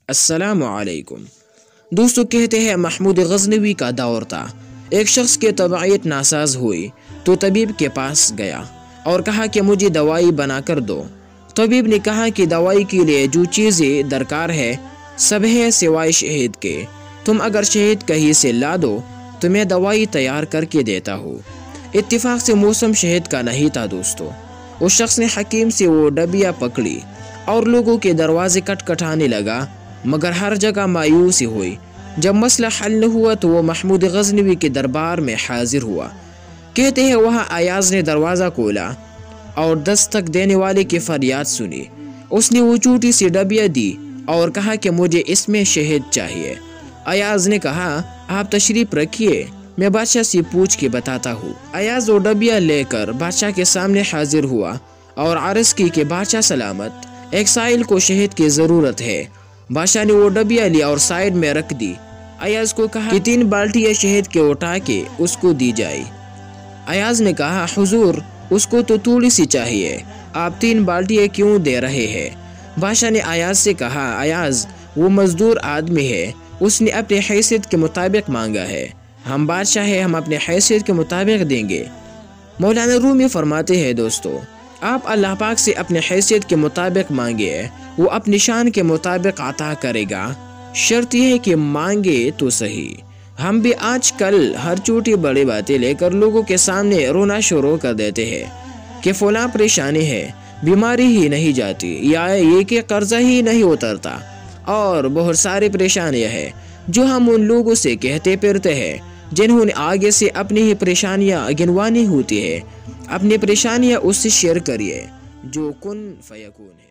अस्सलाम वालेकुम। दोस्तों, कहते हैं महमूद गज़नवी का दौर था। एक शख्स की तबीयत नासाज हुई तो तबीब के पास गया और कहा कि मुझे दवाई बना कर दो। तबीब ने कहा कि दवाई के लिए जो चीज़ें दरकार है सब है सिवाय शहद के। तुम अगर शहद कहीं से ला दो तो मैं दवाई तैयार करके देता हूँ। इत्तेफाक से मौसम शहद का नहीं था दोस्तों। उस शख्स ने हकीम से वो डबिया पकड़ी और लोगों के दरवाजे खटखटाने लगा, मगर हर जगह मायूसी हुई। जब मसला हल न हुआ तो वो महमूद गज़नवी के दरबार में हाजिर हुआ। कहते हैं वहाँ अयाज ने दरवाज़ा खोला और दस्तक देने वाले की फरियाद सुनी। उसने वो छोटी सी डबिया दी और कहा कि मुझे इसमें शहद चाहिए। अयाज ने कहा, आप तशरीफ रखिए, मैं बादशाह से पूछ के बताता हूँ। अयाज वो डबिया लेकर बादशाह के सामने हाजिर हुआ और अर्ज़ की कि बादशाह सलामत, एक साइल को शहद की ज़रूरत है। बादशाह ने वो डबिया लिया और साइड में रख दी। अयाज को कहा कि 3 बाल्टियाँ शहद के उठा के उसको दी जाए। अयाज ने कहा, हुजूर उसको तो थोड़ी सी चाहिए, आप 3 बाल्टियाँ क्यों दे रहे हैं? बादशाह ने अयाज से कहा, अयाज वो मजदूर आदमी है, उसने अपने हैसियत के मुताबिक मांगा है। हम बादशाह हैं, हम अपने हैसियत के मुताबिक देंगे। मौलाना रूमी फरमाते हैं दोस्तों, आप अल्लाह पाक से अपने हैसियत के मुताबिक मांगे, वो अपनी शान के मुताबिक अता करेगा। शर्त यह है कि मांगे तो सही। हम भी आजकल हर छोटी बड़ी बातें लेकर लोगों के सामने रोना शुरू कर देते हैं कि फलां परेशानी है, बीमारी ही नहीं जाती, या ये कि कर्जा ही नहीं उतरता, और बहुत सारी परेशानियां हैं जो हम उन लोगों से कहते फिरते हैं जिन्होंने आगे से अपनी ही परेशानियां गिनवानी होती है। अपनी परेशानियां उससे शेयर करिए जो कुन फयकून है।